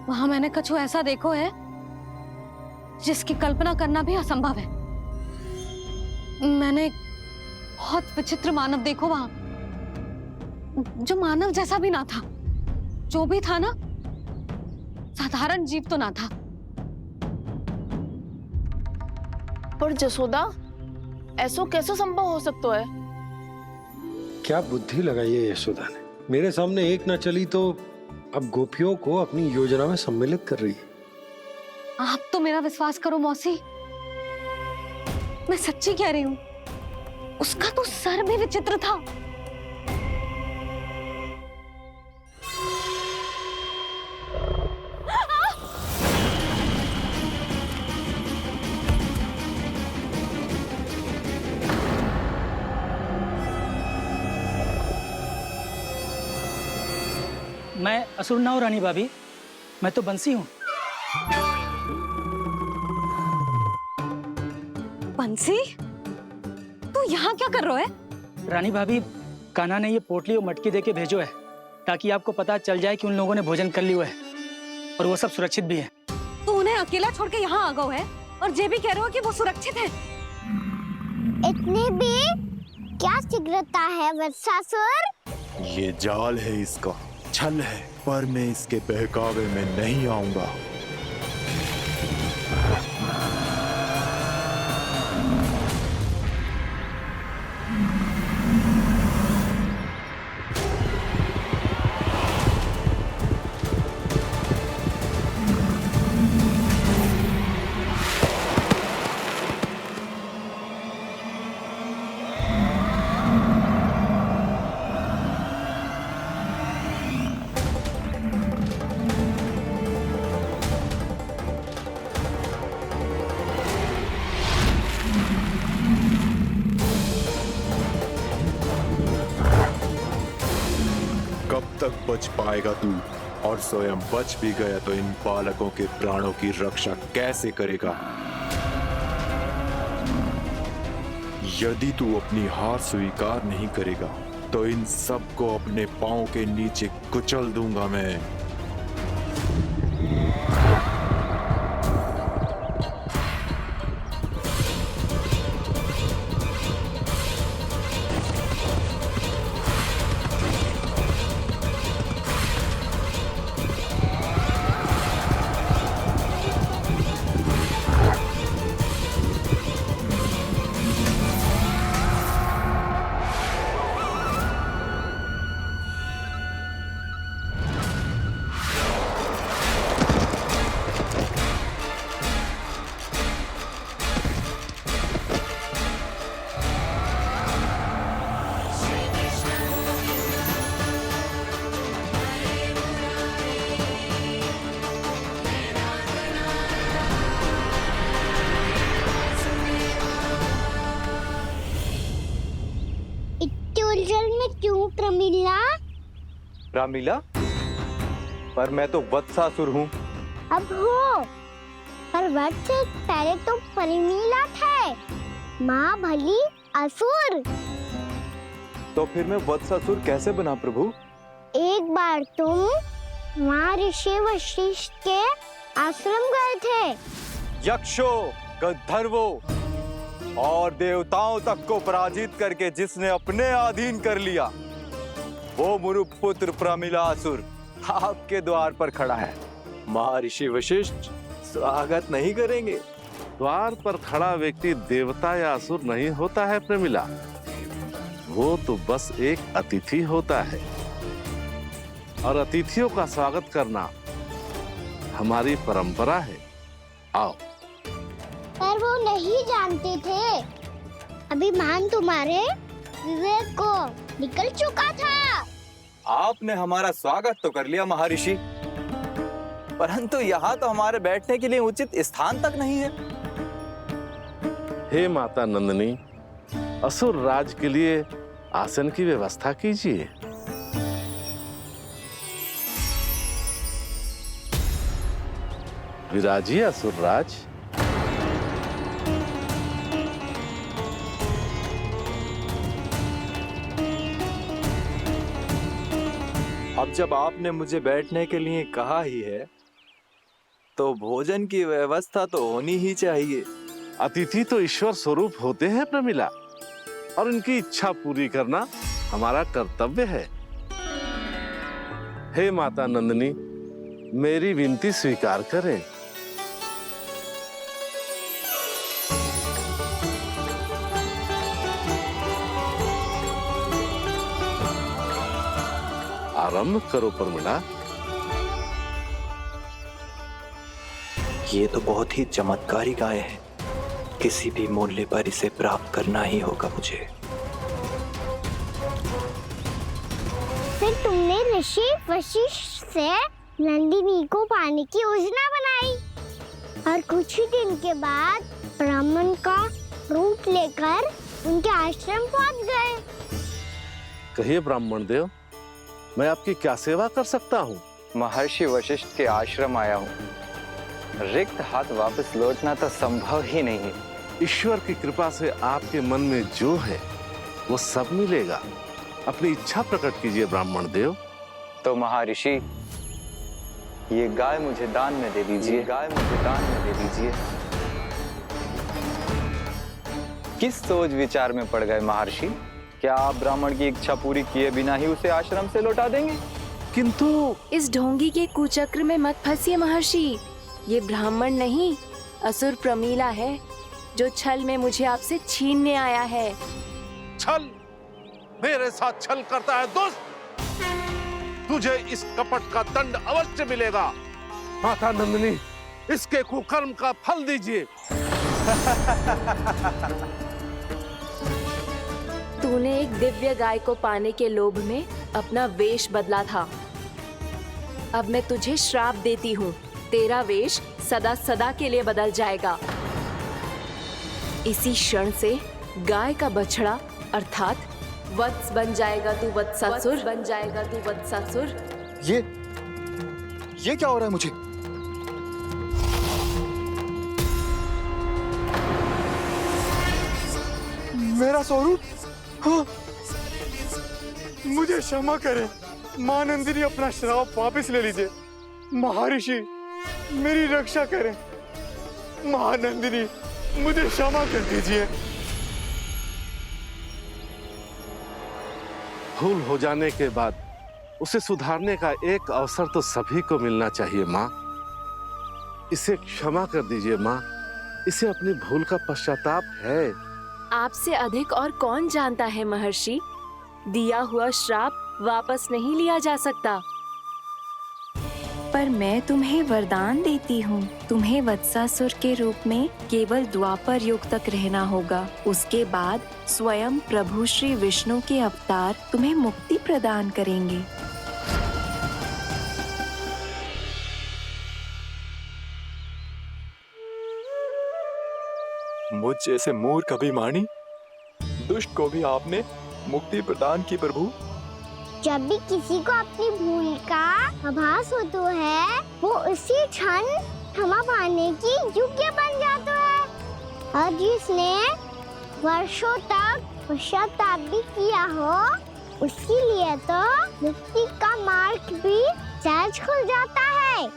वहां मैंने कछु ऐसा देखो है जिसकी कल्पना करना भी असंभव है। मैंने बहुत विचित्र मानव देखो वहां, जो मानव जैसा भी ना था। जो भी था ना, साधारण जीव तो ना था। पर जसोदा, ऐसो कैसे संभव हो सकता है? क्या बुद्धि लगाई है यशोदा ने। मेरे सामने एक ना चली तो अब गोपियों को अपनी योजना में सम्मिलित कर रही है। आप तो मेरा विश्वास करो मौसी, मैं सच्ची कह रही हूं। उसका तो सर भी विचित्र था। मैं असुर ना हूं रानी भाभी, मैं तो बंसी हूं। बंसी, तू यहाँ क्या कर रहा है? रानी भाभी, कान्हा ने ये पोटली और मटकी देके भेजो है ताकि आपको पता चल जाए कि उन लोगों ने भोजन कर लिया है और वो सब सुरक्षित भी है। तू उन्हें अकेला छोड़ के यहाँ आ गया है और ये भी कह रहे हो कि वो सुरक्षित है। इतनी भी क्या शीघ्रता है वत्सासुर? ये जाल है, इसका छल है, पर मैं इसके बहकावे में नहीं आऊंगा। कब तक बच पाएगा तू? और स्वयं बच भी गया तो इन बालकों के प्राणों की रक्षा कैसे करेगा? यदि तू अपनी हार स्वीकार नहीं करेगा तो इन सबको अपने पांव के नीचे कुचल दूंगा मैं। उलझन में क्यों प्रमिला? रामीला, पर मैं तो वत्सासुर हूँ। अब हो, पर वत्स से पहले तो प्रमिला थे। माँ भली असुर। तो फिर मैं वत्सासुर कैसे बना प्रभु? एक बार तुम वहाँ ऋषि वशिष्ठ के आश्रम गए थे। यक्षों, गंधर्वों और देवताओं तक को पराजित करके जिसने अपने अधीन कर लिया, वो मुरुपुत्र प्रमिलासुर आपके द्वार पर खड़ा है। महर्षि वशिष्ठ स्वागत नहीं करेंगे। द्वार पर खड़ा व्यक्ति देवता या असुर नहीं होता है प्रमिला, वो तो बस एक अतिथि होता है और अतिथियों का स्वागत करना हमारी परंपरा है। आओ। पर वो नहीं जानते थे। अभिमान तुम्हारे विवेक को निकल चुका था। आपने हमारा स्वागत तो कर लिया महर्षि, परंतु यहाँ तो हमारे बैठने के लिए उचित स्थान तक नहीं है। हे माता नंदिनी, असुर राज के लिए आसन की व्यवस्था कीजिए। विराजिए असुर राज। अब जब आपने मुझे बैठने के लिए कहा ही है, तो भोजन की व्यवस्था तो होनी ही चाहिए। अतिथि तो ईश्वर स्वरूप होते हैं प्रमिला, और उनकी इच्छा पूरी करना हमारा कर्तव्य है। हे माता नंदिनी, मेरी विनती स्वीकार करें। आरंभ करो प्रमिला। ये तो बहुत ही चमत्कारी गाय है, किसी भी मूल्य पर इसे प्राप्त करना ही होगा मुझे। फिर तुमने ऋषि वशिष्ठ से नंदिनी को पाने की योजना बनाई और कुछ ही दिन के बाद ब्राह्मण का रूप लेकर उनके आश्रम पहुंच गए। कहिए ब्राह्मण देव, मैं आपकी क्या सेवा कर सकता हूँ? महर्षि वशिष्ठ के आश्रम आया हूँ। रिक्त हाथ वापस लौटना तो संभव ही नहीं है। ईश्वर की कृपा से आपके मन में जो है वो सब मिलेगा। अपनी इच्छा प्रकट कीजिए ब्राह्मण देव। तो महर्षि, ये गाय मुझे दान में दे दीजिए। गाय मुझे दान में दे दीजिए। किस सोच विचार में पड़ गए महर्षि? क्या आप ब्राह्मण की इच्छा पूरी किए बिना ही उसे आश्रम से लौटा देंगे? किंतु इस ढोंगी के कुचक्र में मत फंसिए महर्षि। ये ब्राह्मण नहीं, असुर प्रमीला है, जो छल में मुझे आपसे छीनने आया है। छल? मेरे साथ छल करता है दुष्ट? तुझे इस कपट का दंड अवश्य मिलेगा। माता नंदिनी, इसके कुकर्म का फल दीजिए। तूने एक दिव्य गाय को पाने के लोभ में अपना वेश बदला था। अब मैं तुझे श्राप देती हूँ, तेरा वेश सदा सदा के लिए बदल जाएगा। इसी क्षण से गाय का बछड़ा अर्थात वत्स बन जाएगा तू वत्सासुर। बन जाएगा तू वत्सासुर। ये क्या हो रहा है मुझे? मेरा स्वरूप? हाँ। मुझे क्षमा करें मां नंदिनी, अपना श्राप वापस ले लीजिए। महर्षि, मेरी रक्षा करें। महानंदिनी, मुझे क्षमा कर दीजिए। भूल हो जाने के बाद उसे सुधारने का एक अवसर तो सभी को मिलना चाहिए माँ। इसे क्षमा कर दीजिए माँ, इसे अपनी भूल का पश्चाताप है। आपसे अधिक और कौन जानता है महर्षि, दिया हुआ श्राप वापस नहीं लिया जा सकता। पर मैं तुम्हें वरदान देती हूँ, तुम्हें वत्सासुर के रूप में केवल द्वापर युग तक रहना होगा। उसके बाद स्वयं प्रभु श्री विष्णु के अवतार तुम्हें मुक्ति प्रदान करेंगे। मुझ जैसे मूर्ख अभिमानी दुष्ट को भी आपने मुक्ति प्रदान की प्रभु। जब भी किसी को अपनी भूल का आभास होता है, वो उसी क्षण क्षमा पाने की योग्य बन जाता है। और जिसने वर्षों तक पश्चाताप भी किया हो, उसके लिए तो मुक्ति का मार्ग भी सहज खुल जाता है।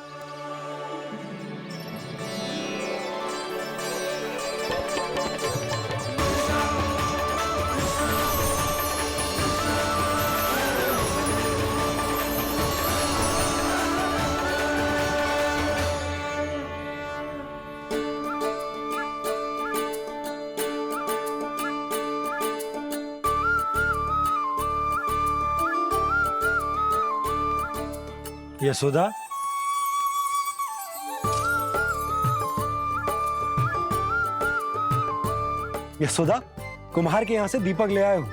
यशोदा, यशोदा, कुम्हार के यहाँ से दीपक ले आए हूँ।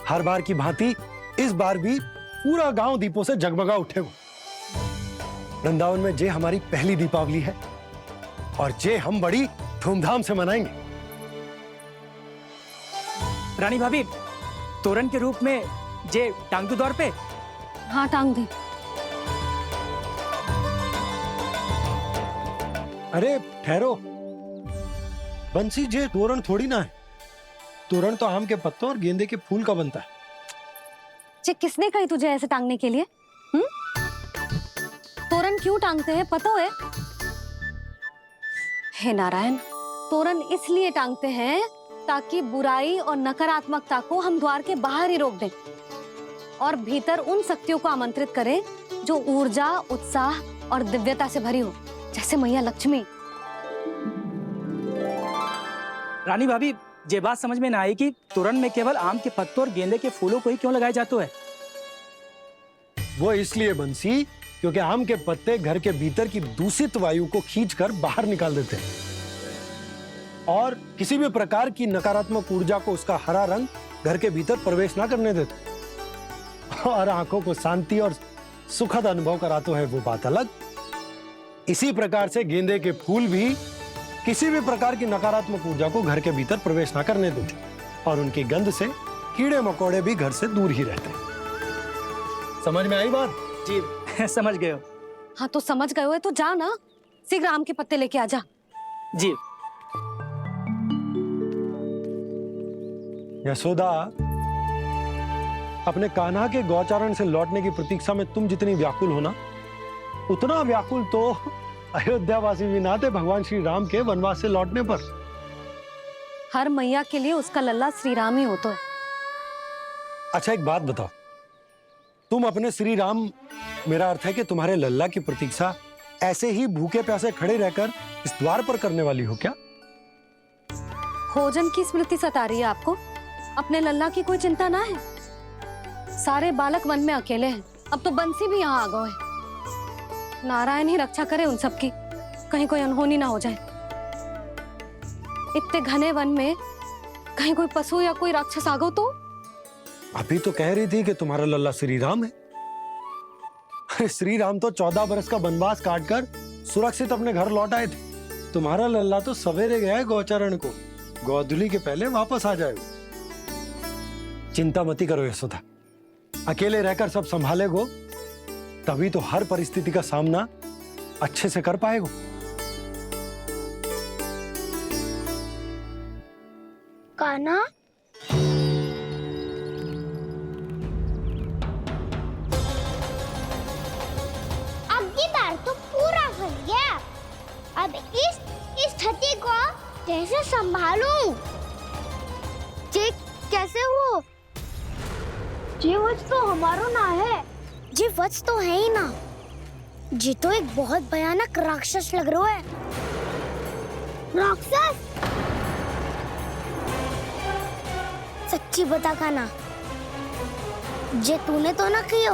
हर बार की भांति इस बार भी पूरा गांव दीपों से जगमगा उठे हो। वृंदावन में जे हमारी पहली दीपावली है और जे हम बड़ी धूमधाम से मनाएंगे। रानी भाभी, तोरण के रूप में जे टांग दो दौर पे। हाँ, टांग दे। अरे ठहरो, बंसी, जे तोरण थोड़ी ना है। तोरण तो आम के पत्तों और गेंदे के फूल का बनता है। जे किसने कही तुझे ऐसे टांगने के लिए? तोरण क्यों टांगते हैं पता है? हे नारायण, तोरण इसलिए टांगते हैं ताकि बुराई और नकारात्मकता को हम द्वार के बाहर ही रोक दें और भीतर उन शक्तियों को आमंत्रित करें जो ऊर्जा, उत्साह और दिव्यता से भरी हो, जैसे मैया लक्ष्मी। रानी भाभी, ये बात समझ में ना आई कि तोरण में केवल आम के पत्तों और गेंदे के फूलों को ही क्यों लगाए जाते हैं? वो इसलिए बंसी क्योंकि आम के पत्ते घर के भीतर की दूषित वायु को खींचकर बाहर निकाल देते हैं और किसी भी प्रकार की नकारात्मक ऊर्जा को उसका हरा रंग घर के भीतर प्रवेश ना करने देते और आंखों को शांति और सुखद अनुभव कराते हैं, वो बात अलग। इसी प्रकार से गेंदे के फूल भी किसी भी प्रकार की नकारात्मक ऊर्जा को घर के भीतर प्रवेश ना करने देते और उनकी गंध से कीड़े मकोड़े भी घर से दूर ही रहते हैं। समझ में आई बात? जी समझ गए हो। हाँ तो समझ गए हो तो जा ना, शीघ्र आम के पत्ते लेके आ जा। जी। यशोदा, अपने कान्हा के गौचारण से लौटने की प्रतीक्षा में तुम जितनी व्याकुल हो ना, उतना व्याकुल तो अयोध्यावासी भी ना थे भगवान श्री राम के वनवास से लौटने पर। हर मैया के लिए उसका लल्ला श्री राम ही होता है। अच्छा एक बात बताओ, तुम अपने श्री राम, मेरा अर्थ है कि तुम्हारे लल्ला की प्रतीक्षा ऐसे ही भूखे प्यासे खड़े रहकर इस द्वार पर करने वाली हो क्या? भोजन की स्मृति सता रही है आपको? अपने लल्ला की कोई चिंता ना है। सारे बालक वन में अकेले हैं, अब तो बंसी भी यहाँ आ गए हैं। नारायण ही रक्षा करे उन सबकी, कहीं कोई अनहोनी ना हो जाए। इतने घने वन में कहीं कोई पशु या कोई राक्षस आ गो तो? अभी तो कह रही थी कि तुम्हारा लल्ला श्री राम है। श्री राम तो 14 बरस का वनवास काटकर सुरक्षित अपने घर लौट आए थे। तुम्हारा लल्ला तो सवेरे गया है गौचरण को, गोधूली के पहले वापस आ जाएगा। चिंता मती करो यशोदा, अकेले रहकर सब संभालेगो तभी तो हर परिस्थिति का सामना अच्छे से कर पाएगो। कान्हा, अब की बार तो पूरा फंस गया। अब इस स्थिति को कैसे संभालूं? जी कैसे हो? जी वत्स तो हमारो ना है। जी वत्स तो है ही ना। जी तो एक बहुत भयानक राक्षस लग रहा है। राक्षस? सच्ची बता कान्हा, जे तूने तो ना कियो?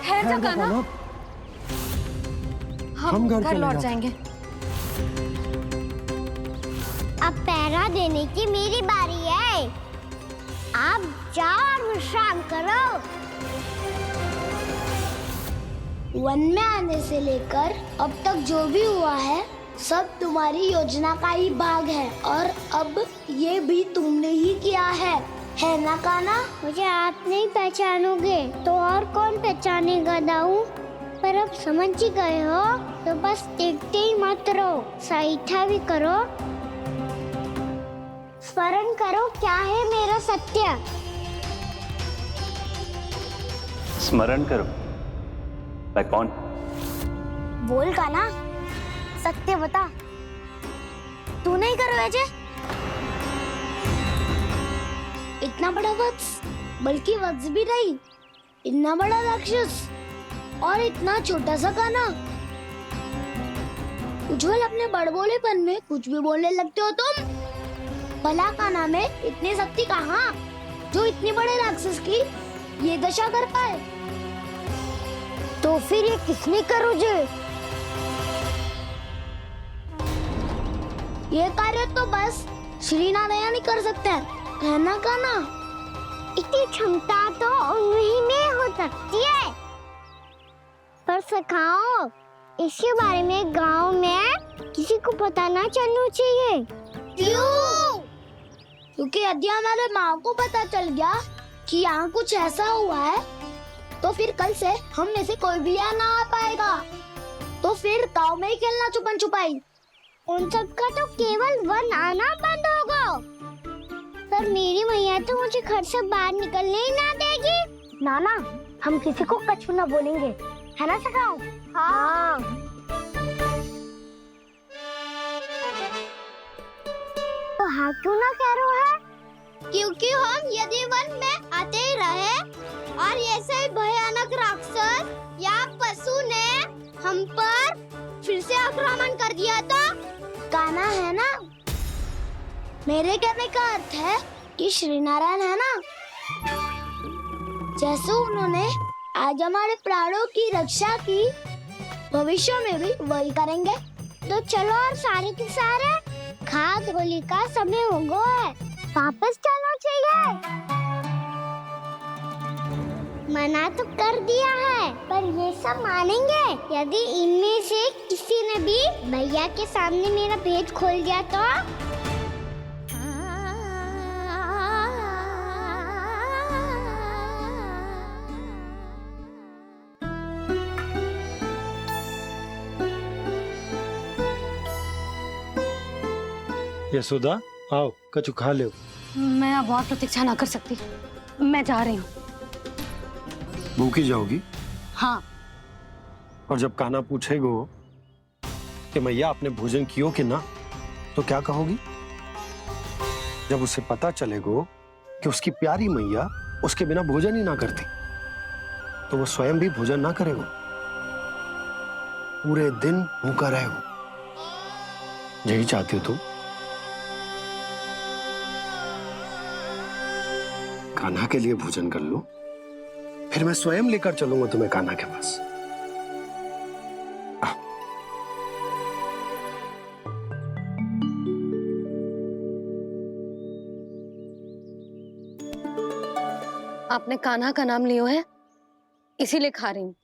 है जा कान्हा, हम घर लौट जाएंगे। अब पहरा देने की मेरी बारी है। आप जाओ और विश्राम करो। वन में आने से लेकर अब तक जो भी हुआ है सब तुम्हारी योजना का ही भाग है और अब ये भी तुमने ही किया है ना कान्हा? मुझे आप नहीं पहचानोगे तो और कौन पहचानेगा दाऊ? पर अब समझ ही गए हो तो बस देखते ही मत रहो, सईठा भी करो, स्मरण करो क्या है मेरा सत्य। स्मरण करो? मैं कौन? बोल कान्हा, सत्य बता। तू नहीं करो अजय? इतना बड़ा वत्स, बल्कि वत्स भी नहीं, इतना बड़ा राक्षस और इतना छोटा सा कान्हा। उज्जवल अपने बड़बोलेपन में कुछ भी बोलने लगते हो तुम। भला कान्हा में इतनी शक्ति कहाँ जो इतने बड़े राक्षस की ये दशा कर पाए? तो फिर ये किसने करो जे? ये कार्य तो बस श्री नारायण ही कर सकते हैं, है ना कान्हा? इतनी क्षमता तो उन्हीं में हो सकती है। पर सखाओ, इसके बारे में गांव में किसी को पता ना चलना चाहिए। क्यों? क्योंकि यदि हमारे माँ को पता चल गया कि यहाँ कुछ ऐसा हुआ है तो फिर कल से हम में से कोई भी यहाँ ना आ पाएगा। तो फिर गांव में ही खेलना छुपन छुपाई। उन सब का तो केवल वन आना बंद होगा। पर मेरी मैया तो मुझे घर से बाहर निकलने ही ना देगी। नाना, हम किसी को कछु ना बोलेंगे, है ना सखाओ? हाँ। तो हाँ क्यों ना कह रहे हो? क्योंकि हम यदि वन में आते ही रहे और ऐसे भयानक राक्षस या पशु ने हम पर फिर से आक्रमण कर दिया तो कान्हा है ना, मेरे कहने का अर्थ है कि श्री नारायण है ना, जैसे उन्होंने आज हमारे प्राणों की रक्षा की, भविष्य में भी वही करेंगे। तो चलो और सारे के सारे खाद होली का समय हो गया है, वापस चलना चाहिए। मना तो कर दिया है, पर ये सब मानेंगे यदि इनमें से किसी ने भी भैया के सामने मेरा पेट खोल दिया तो? यशोदा आओ, कछु खा लो। मैं अब और प्रतीक्षा ना कर सकती, मैं जा रही हूँ। भूखी जाओगी? हाँ। और जब कान्हा पूछेगो कि मैया आपने भोजन कियो कि ना, तो क्या कहोगी? जब उसे पता चलेगो कि उसकी प्यारी मैया उसके बिना भोजन ही ना करती, तो वो स्वयं भी भोजन ना करेगो, पूरे दिन भूखा रहेगो। यही चाहती हो तुम? कान्हा के लिए भोजन कर लो, फिर मैं स्वयं लेकर चलूंगा तुम्हें कान्हा के पास। आपने कान्हा का नाम लियो है, इसीलिए खा रही हूँ।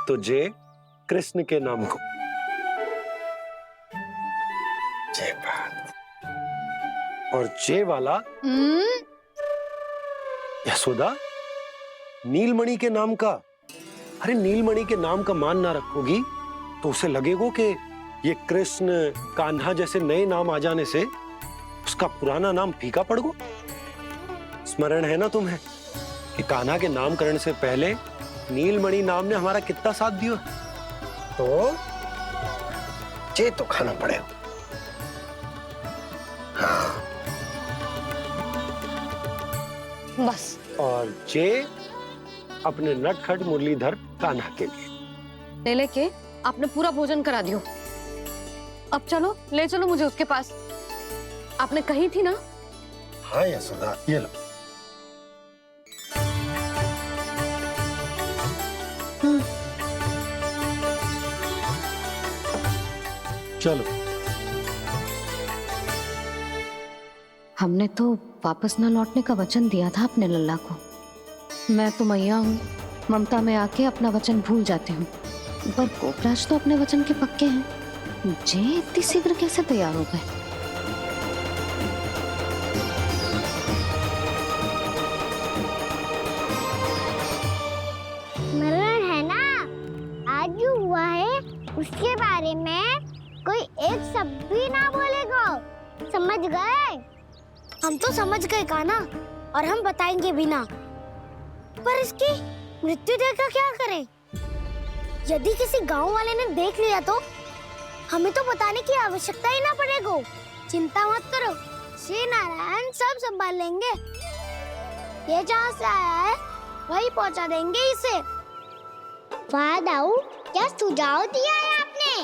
तो जय कृष्ण के नाम को। जय बात। और जय वाला यशोदा, नीलमणि के नाम का। अरे नीलमणि के नाम का मान ना रखोगी तो उसे लगेगा कि ये कृष्ण कान्हा जैसे नए नाम आ जाने से उसका पुराना नाम फीका पड़ गो। स्मरण है ना तुम्हें कि कान्हा के नामकरण से पहले नीलमणि नाम ने हमारा कितना साथ दिया? तो जे तो खाना पड़ेगा। हाँ। बस। और जे अपने नटखट मुरलीधर कान्हा के लिए ले लेके आपने पूरा भोजन करा दियो। अब चलो, ले चलो मुझे उसके पास। आपने कही थी ना? हाँ यशोदा, ये लो। चलो। हमने तो वापस न लौटने का वचन दिया था अपने लल्ला को। मैं तो मैया हूँ, ममता में आके अपना वचन भूल जाती हूँ, पर गोपराज तो अपने वचन के पक्के हैं। जे इतनी शीघ्र कैसे तैयार हो गए? मरण है ना, आज जो हुआ है उसके बारे में कोई एक शब्द भी ना बोलेगा, समझ गए? हम तो समझ गए कान्हा, और हम बताएंगे भी ना। पर इसकी मृत्यु देखकर क्या करें? यदि किसी गांव वाले ने देख लिया तो हमें तो बताने की आवश्यकता ही ना पड़ेगा। चिंता मत करो, श्री नारायण सब संभाल लेंगे। ये जहाँ से आया है वही पहुँचा देंगे इसे। वाह दाऊ, क्या सुझाव दिया है आपने?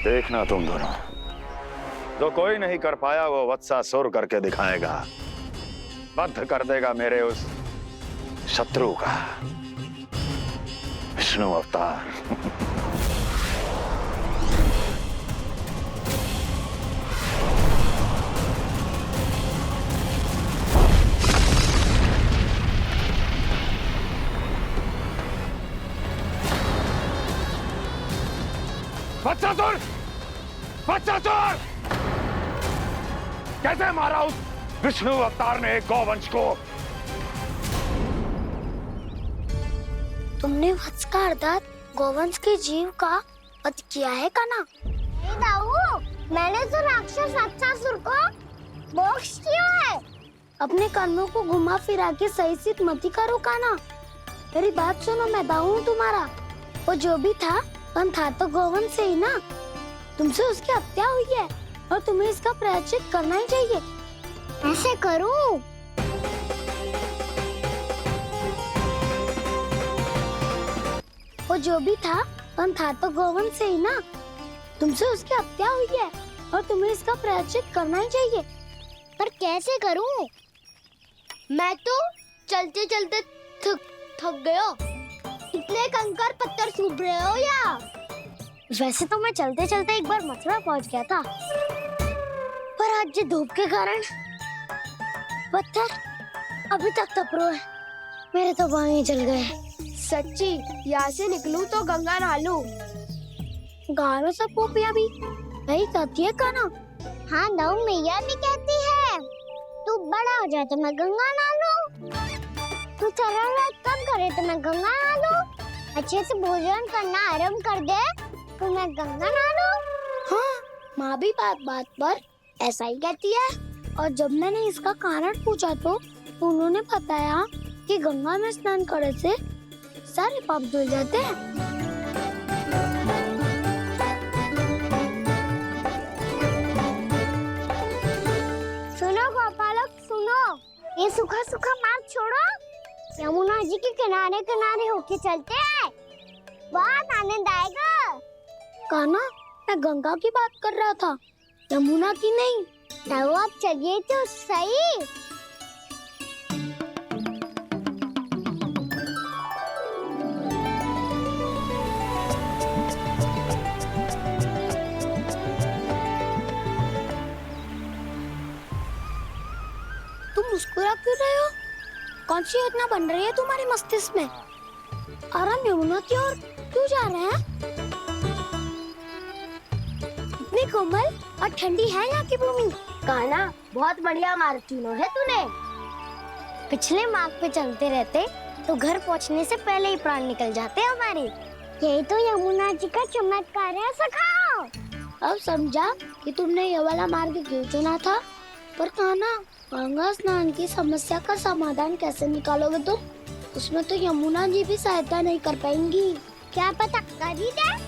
देखना तुम दोनों, जो कोई नहीं कर पाया वो वत्सासुर करके दिखाएगा, बद्ध कर देगा मेरे उस शत्रु का विष्णु अवतार। वत्सासुर! वत्सासुर! कैसे मारा उस विष्णु अवतार ने गौवंश को? तुमने वत्स का अर्थात गोवंश के जीव का वध किया है कान्हा? नहीं दाऊ, मैंने तो राक्षस वत्सासुर को मोक्ष किया है। अपने कर्मों को घुमा फिरा के सही सिद्ध मत करो कान्हा। मेरी बात सुनो, मैं दाऊ हूँ तुम्हारा। वो जो भी था तो गोवंश से ही ना। तुमसे उसकी हत्या हुई है और तुम्हें इसका प्रायश्चित करना ही चाहिए। ऐसे करूं? वो जो भी था तो गोवंश से ही ना। तुमसे उसकी हत्या हुई है और तुम्हें इसका प्रायश्चित करना ही चाहिए। पर कैसे करूं? मैं तो चलते चलते थक गया। इतने कंकर पत्थर सूख रहे हो या? वैसे तो मैं चलते चलते एक बार मथुरा पहुंच गया था, पर आज ये धूप के कारण पत्थर अभी तक तप रहे हैं। मेरे तो बाएं जल गए। सच्ची, यहाँ से निकलूं तो गंगा नहा लूं। गारो सब पोपिया भी वही कहती है कान्हा। हाँ दाऊ, मैया भी कहती है तू बड़ा हो जाए तो मैं गंगा नहा लूं, तू चरण व्रत कम करे तो मैं गंगा नहा लूं, अच्छे से भोजन करना आरंभ कर दे तो मैं गंगा नहा लूं। हाँ, माँ भी बात पर ऐसा ही कहती है। और जब मैंने इसका कारण पूछा तो उन्होंने बताया कि गंगा में स्नान करने से सारे पाप धुल जाते हैं। सुनो गोपालक, सुनो, ये सूखा सूखा मार्ग छोड़ो, यमुना जी के किनारे किनारे होके चलते हैं, बहुत आनंद आएगा। कान्हा, मैं गंगा की बात कर रहा था, यमुना की नहीं। तो आप चलिए तो सही। तुम मुस्कुरा क्यों रहे हो? कौन सी योजना बन रही है तुम्हारे मस्तिष्क में? और हम यमुना की ओर क्यों जा रहे हैं? इतनी कोमल और ठंडी है यहाँ की भूमि। कान्हा, बहुत बढ़िया मार्ग चुना है तूने। पिछले मार्ग पे चलते रहते तो घर पहुँचने से पहले ही प्राण निकल जाते हमारे। यही तो यमुना जी का चमत्कार है सखाओ। अब समझा कि तुमने ये वाला मार्ग क्यों चुना था। पर कान्हा, गंगा स्नान की समस्या का समाधान कैसे निकालोगे तुम? उसमें तो यमुना जी भी सहायता नहीं कर पाएंगी। क्या पता कर ही दे।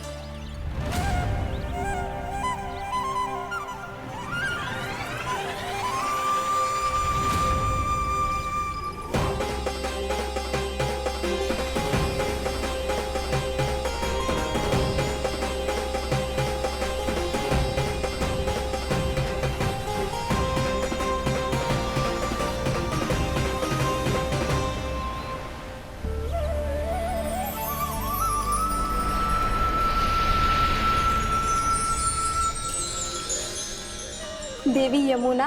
देवी यमुना,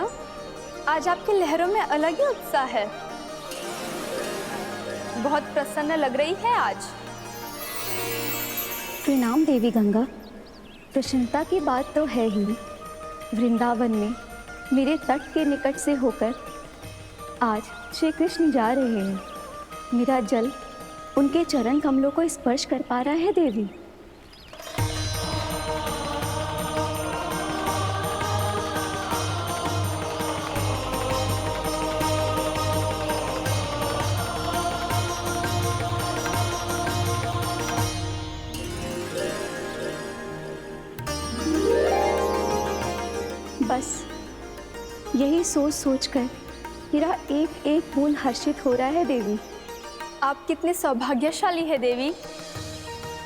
आज आपकी लहरों में अलग ही उत्साह है। बहुत प्रसन्न लग रही है आज। प्रणाम देवी गंगा। प्रसन्नता की बात तो है ही। वृंदावन में मेरे तट के निकट से होकर आज श्री कृष्ण जा रहे हैं। मेरा जल उनके चरण कमलों को स्पर्श कर पा रहा है देवी। बस यही सोच सोचकर मेरा एक एक बूंद हर्षित हो रहा है देवी। आप कितने सौभाग्यशाली है देवी।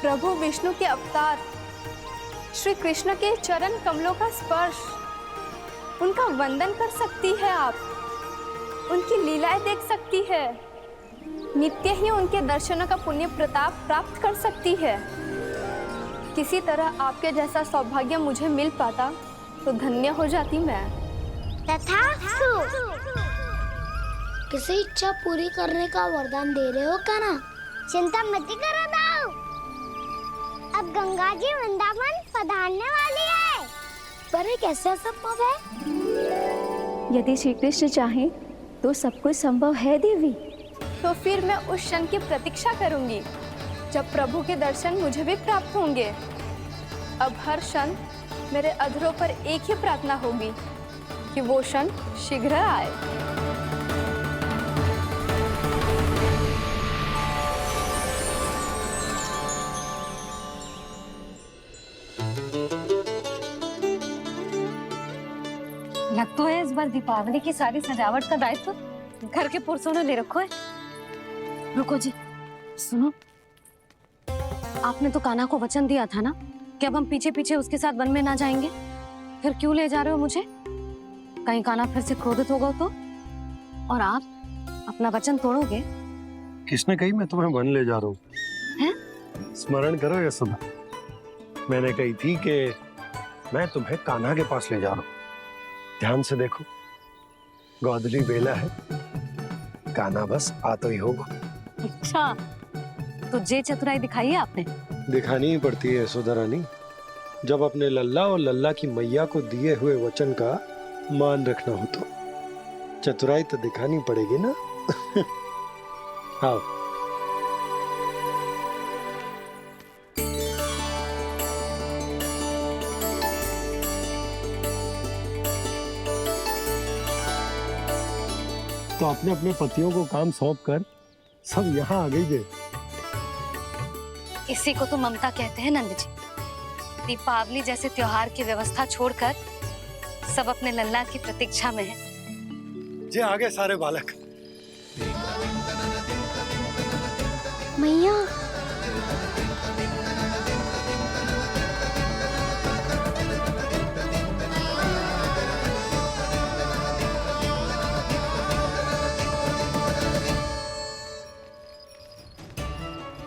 प्रभु विष्णु के अवतार श्री कृष्ण के चरण कमलों का स्पर्श, उनका वंदन कर सकती है आप, उनकी लीलाएं देख सकती है, नित्य ही उनके दर्शनों का पुण्य प्रताप प्राप्त कर सकती है। किसी तरह आपके जैसा सौभाग्य मुझे मिल पाता तो धन्य हो जाती मैं। तथास्तु। किसी इच्छा पूरी करने का वरदान दे रहे हो कान्हा? चिंता मत करो दाऊ, अब गंगा जी वृंदावन पधारने वाली है। पर ये कैसे संभव है? यदि श्री कृष्ण चाहे तो सब कुछ संभव है देवी। तो फिर मैं उस क्षण की प्रतीक्षा करूंगी जब प्रभु के दर्शन मुझे भी प्राप्त होंगे। अब हर क्षण मेरे अधरों पर एक ही प्रार्थना होगी कि वो क्षण शीघ्र आए। लग तो है इस बार दीपावली की सारी सजावट का दायित्व घर के पुरुषों ने ले रखो है। रुको जी, सुनो, आपने तो कान्हा को वचन दिया था ना कि अब हम पीछे पीछे उसके साथ वन में ना जाएंगे। फिर क्यों ले जा रहे हो मुझे? कहीं कान्हा फिर से क्रोधित होगा तो? और आप अपना वचन तोड़ोगे? किसने कही मैं तुम्हें वन ले जा रहा हूँ? हैं? स्मरण करो यशोदा, मैंने कही थी कि मैं तुम्हें कान्हा के पास ले जा रहा हूँ। ध्यान से देखो, गोदली बेला है, कान्हा बस आ तो ही होगा। अच्छा, तो जे चतुराई दिखाई है आपने? दिखानी ही पड़ती है यशोदा रानी, जब अपने लल्ला और लल्ला की मैया को दिए हुए वचन का मान रखना हो तो चतुराई तो दिखानी पड़ेगी ना। आओ। तो अपने अपने पतियों को काम सौंप कर सब यहाँ आ गई है। इसी को तो ममता कहते हैं नंद जी। दीपावली जैसे त्योहार की व्यवस्था छोड़कर सब अपने लल्ला की प्रतीक्षा में हैं। जे आगे सारे बालक। मैया,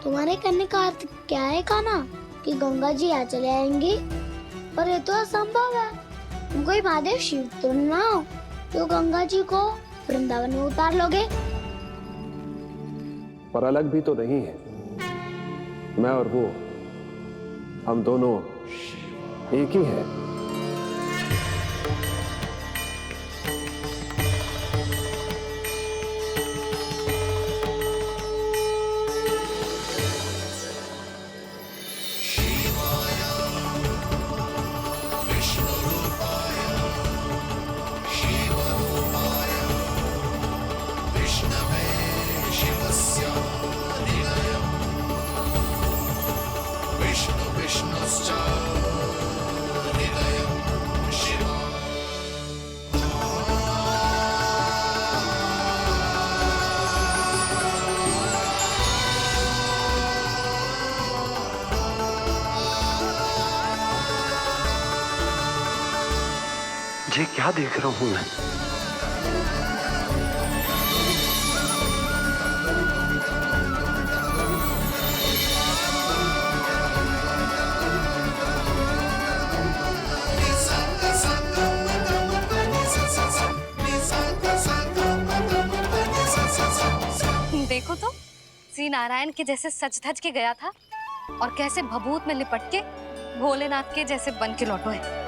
तुम्हारे करने का अर्थ क्या है कान्हा? कि गंगा जी यहाँ चले आएंगे? पर ये तो असंभव है। तुम कोई महादेव शिव तो ना हो तो गंगा जी को वृंदावन में उतार लोगे? पर अलग भी तो नहीं है। मैं और वो, हम दोनों एक ही हैं। ये क्या देख रहा हूँ मैं? देखो तो, श्री नारायण के जैसे सज धज के गया था और कैसे भभूत में लिपट के भोलेनाथ के जैसे बन के लौटो है।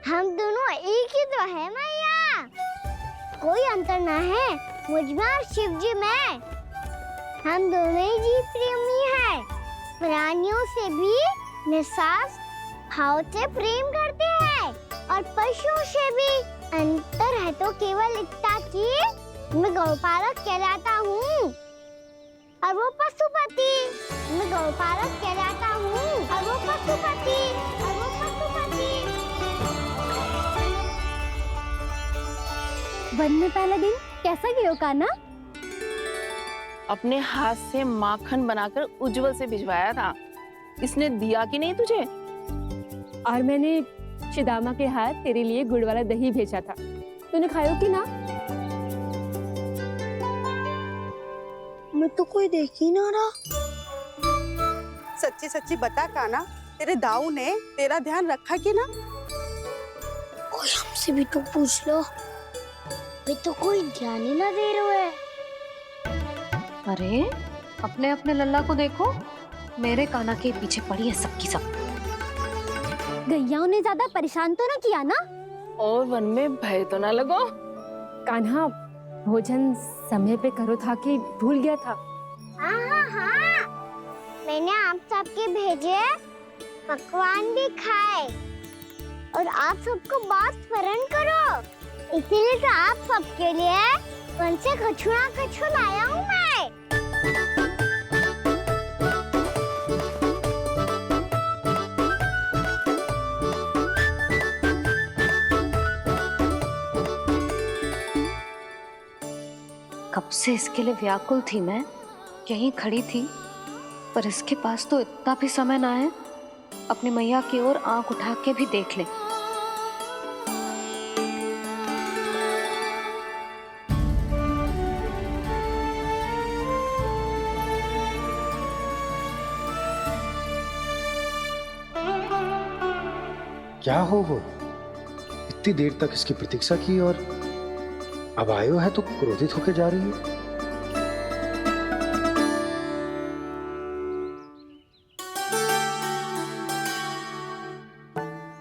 हम दोनों एक ही तो है मैया, कोई अंतर ना है मुझ में और शिव जी में। हम दोनों ही जीव प्रेमी हैं, प्राणियों से भी निस्वार्थ भाव से प्रेम करते हैं और पशुओं से भी। अंतर है तो केवल इतना कि मैं गौपालक कहलाता हूँ और वो पशुपति। मैं गौपालक कहलाता हूँ और वो पशुपति। वन में पहला दिन कैसा गया कान्हा? अपने हाथ से माखन बनाकर उज्जवल से भिजवाया था। इसने दिया कि नहीं तुझे? और मैंने शिदामा के हाथ तेरे लिए गुड़ वाला दही भेजा था, तूने खाया कि ना? मैं तो कोई देख ही ना रहा। सच्ची सच्ची बता कान्हा, तेरे दाऊ ने तेरा ध्यान रखा कि ना? कोई हमसे भी तो पूछ लो, वे तो कोई ध्यान ही ना दे रहे है। अरे अपने अपने लल्ला को देखो, मेरे कान्हा के पीछे पड़ी है सबकी सब। गैयाओं ने ज्यादा परेशान तो ना किया ना? और वन में भय तो ना लगो? कान्हा, भोजन समय पे करो था कि भूल गया था? हाँ हाँ हाँ, मैंने आप सबके भेजे पकवान भी खाए और आप सबको बात स्मरण करो, इसीलिए तो आप सबके लिए वन से कछु लाया हूँ मैं। कब से इसके लिए व्याकुल थी मैं, यहीं खड़ी थी, पर इसके पास तो इतना भी समय ना है अपनी मैया की ओर आंख उठा के भी देख ले। क्या हो इतनी देर तक इसकी प्रतीक्षा की और अब आयो है तो क्रोधित होकर जा रही है।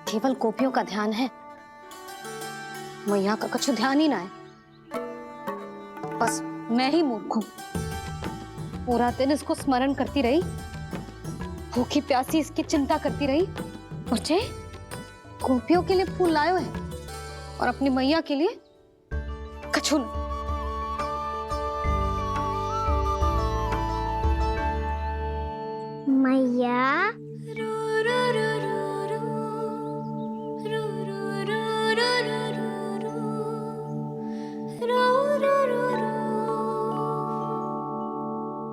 केवल गोपियों का ध्यान है, मैया का कुछ ध्यान ही ना है। बस मैं ही मूर्ख हूं, पूरा दिन इसको स्मरण करती रही, भूखी प्यासी इसकी चिंता करती रही, और जे गोपियों के लिए फूल लायो है और अपनी मैया के लिए कछु न। मैया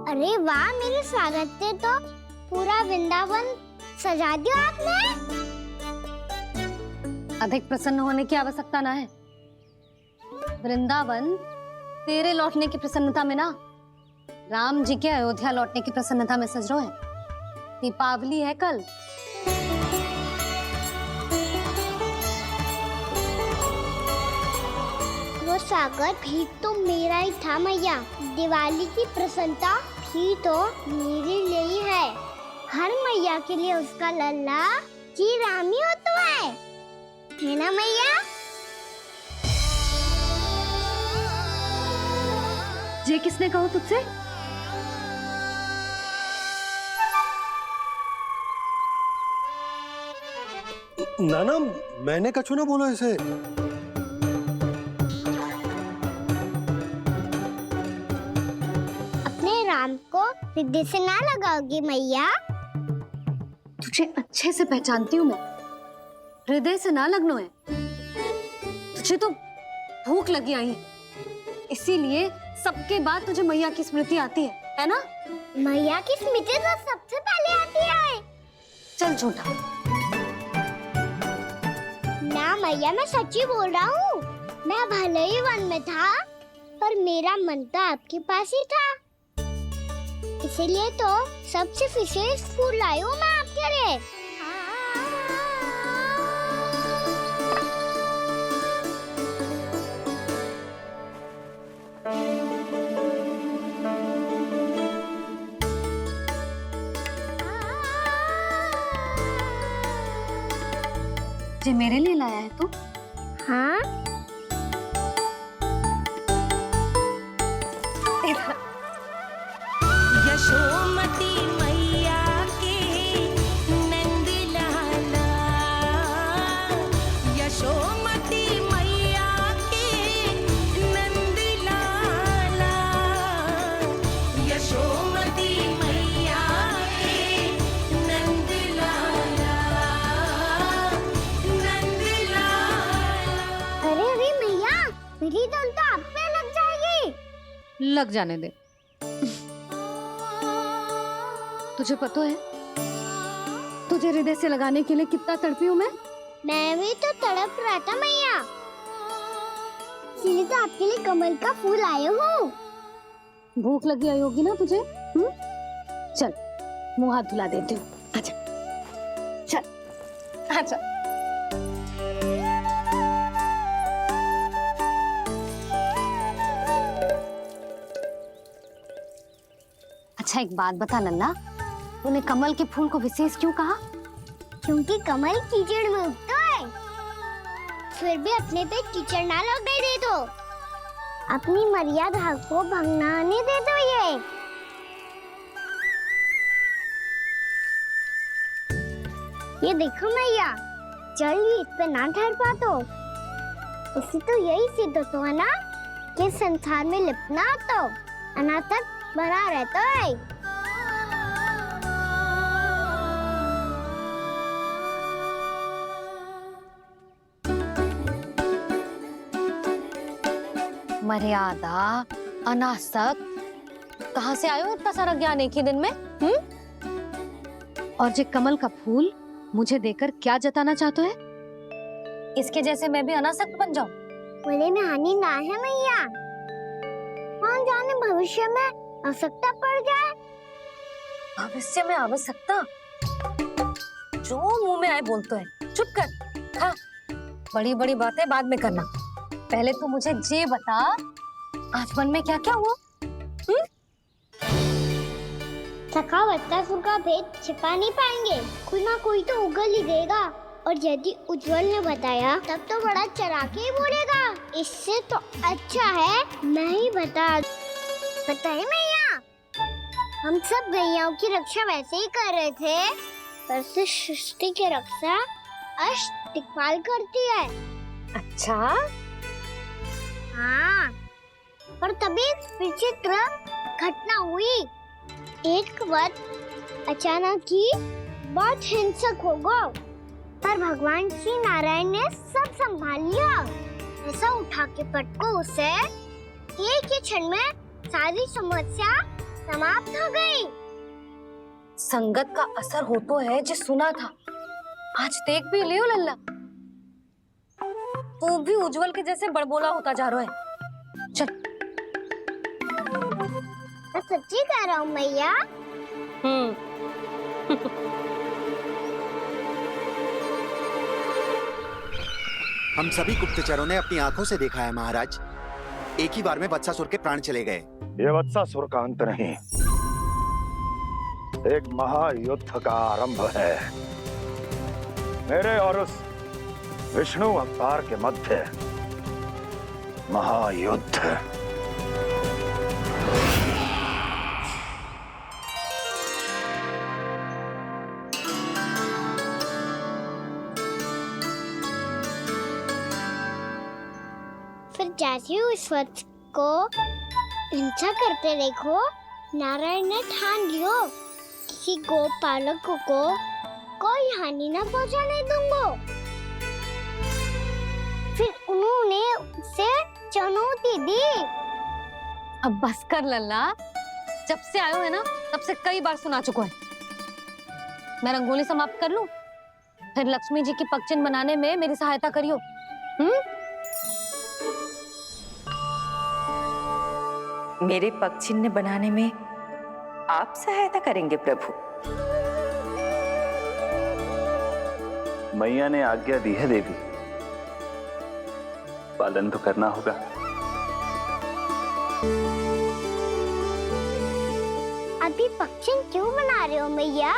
अरे वाह, मेरे स्वागत से तो पूरा वृंदावन सजा दिया आपने। अधिक प्रसन्न होने की आवश्यकता ना है। वृंदावन तेरे लौटने की प्रसन्नता में ना, राम जी के अयोध्या लौटने की प्रसन्नता में सज रहे हैं। दीपावली है कल। वो स्वागत भी तो मेरा ही था मैया। दिवाली की प्रसन्नता भी तो मेरे लिए ही है। हर मैया के लिए उसका लल्ला जी राम ही होता है ना मैया? ये किसने कहा तुझसे? नाना, मैंने कछु ना बोलो इसे। अपने राम को हृदय से ना लगाओगी मैया? तुझे अच्छे से पहचानती हूँ मैं, हृदय से ना लगनो है। तुझे तो भूख लगी आई, इसीलिए सबके बाद तुझे मैया की स्मृति आती है ना? मैया की स्मृति तो सबसे पहले आती है। चल झूठा। ना मैया, मैं सच्ची बोल रहा हूँ। मैं भले ही वन में था, पर मेरा मन तो आपके पास ही था। इसीलिए तो सबसे विशेष फूल लाई हूँ मैं आपके लिए। ये मेरे लिए लाया है तू? हाँ। यशोमती मैया के नंद लाला, यशोमती मैया के नंद लाला, यशोमती मैया के नंद लाला, नंद लाला। अरे अरे मैया, मेरी धुन तो आप पे लग जाएगी। लग जाने दे। तुझे पता है तुझे हृदय से लगाने के लिए कितना तड़पी हूँ मैं? मैं भी तो तड़प रहा था मैया, इसीलिए तो आपके लिए कमल का फूल आया हूँ। भूख लगी आई होगी ना तुझे? चल मुंह हाथ धुला देती हूँ। आजा, चल आजा। अच्छा एक बात बता लल्ला, तूने कमल के फूल को विशेष क्यों कहा? क्योंकि कमल कीचड़ में उगता है, फिर भी अपने पे कीचड़ ना लगने दे दो। अपनी मर्यादा को भंगना नहीं देते ये देखो मैया, चल भी इस पे ना ठहर पा तो उसे तो यही सिद्ध होता है ना कि संसार में लिपना तो अनाथ तक बना रहता है। मर्यादा, अनासक, कहाँ से आयो इतना सारा ज्ञान एक ही दिन में? और ये कमल का फूल मुझे देकर क्या जताना चाहते है? इसके जैसे मैं भी अनासक्त बन जाऊं? बोले में हानि ना है मैया, कौन जाने भविष्य में आवश्यकता पड़ जाए। भविष्य में आवश्यकता? जो मुंह में आए बोलते हैं, चुप कर। हाँ, बड़ी बड़ी बातें बाद में करना, पहले तो मुझे ये बता आज मन में क्या क्या हुआ? सखा वत्सासुर का भेद छिपा नहीं पाएंगे, कोई ना कोई तो उगल ही देगा। और यदि उज्जवल ने बताया तब तो बड़ा चढ़ा के ही बोलेगा। इससे तो अच्छा है मैं ही पता है मैया, हम सब गैयाओं की रक्षा वैसे ही कर रहे थे, पर से सृष्टि की रक्षा अष्ट दिक्पाल करती है। अच्छा? हाँ, पर तभी विचित्र घटना हुई। एक वक्त अचानक ही बहुत हिंसक हो गया, पर भगवान श्री नारायण ने सब संभाल लिया। ऐसा उठा के पटको उसे, एक ही क्षण में सारी समस्या समाप्त हो गई। संगत का असर हो तो है जो सुना था, आज देख भी लियो लल्ला, तू भी उज्जवल के जैसे बड़बोला होता जा रहा है। चल। मैं सच्ची कह रहा हूँ मैया। हम सभी गुप्तचरों ने अपनी आंखों से देखा है महाराज, एक ही बार में वत्सासुर के प्राण चले गए। ये वत्सासुर का अंत नहीं, एक महायुद्ध का आरंभ है। मेरे और उस विष्णु अवतार के मध्य महायुद्ध। फिर जैसे ही उस वत्स को हिंसा करते देखो, नारायण ने ठान लियो किसी गोपालक को कोई हानि न पहुंचाने दूंगा। फिर उन्होंने उसे चुनौती दी। अब बस कर लल्ला, जब से आयो है ना तब से कई बार सुना चुका है। मैं रंगोली समाप्त कर लूं, फिर लक्ष्मी जी की पगचिन बनाने में मेरी सहायता करियो। मेरे पगचिन्ह बनाने में आप सहायता करेंगे प्रभु? मैया ने आज्ञा दी है देवी, पालन तो करना होगा। अभी पक्षी क्यों बना रहे हो मैया?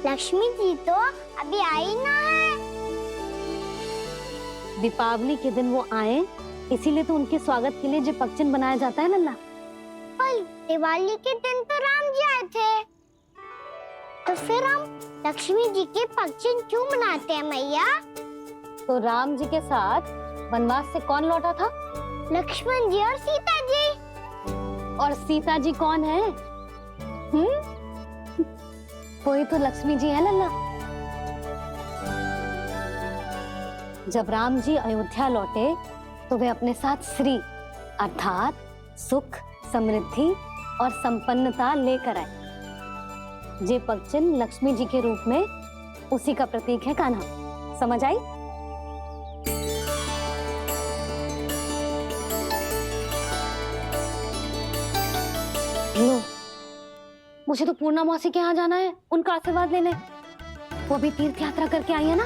लक्ष्मी जी तो अभी आई ना है। दीपावली के दिन वो आए, इसीलिए तो उनके स्वागत के लिए जो पगचिन बनाया जाता है लल्ला। पर दिवाली के दिन तो राम जी आए थे, तो फिर हम लक्ष्मी जी के पगचिन क्यों बनाते हैं मैया? तो राम जी के साथ वनवास से कौन लौटा था? लक्ष्मण जी और सीता जी। और सीता जी कौन है? कोई तो लक्ष्मी जी है लल्ला। जब राम जी अयोध्या लौटे तो वे अपने साथ श्री अर्थात सुख, समृद्धि और संपन्नता लेकर आए। जे पगचिन लक्ष्मी जी के रूप में उसी का प्रतीक है कान्हा। समझ आई? लो, मुझे तो पूर्णा मौसी के यहाँ जाना है, उनका आशीर्वाद लेने। वो भी तीर्थ यात्रा करके आई है ना।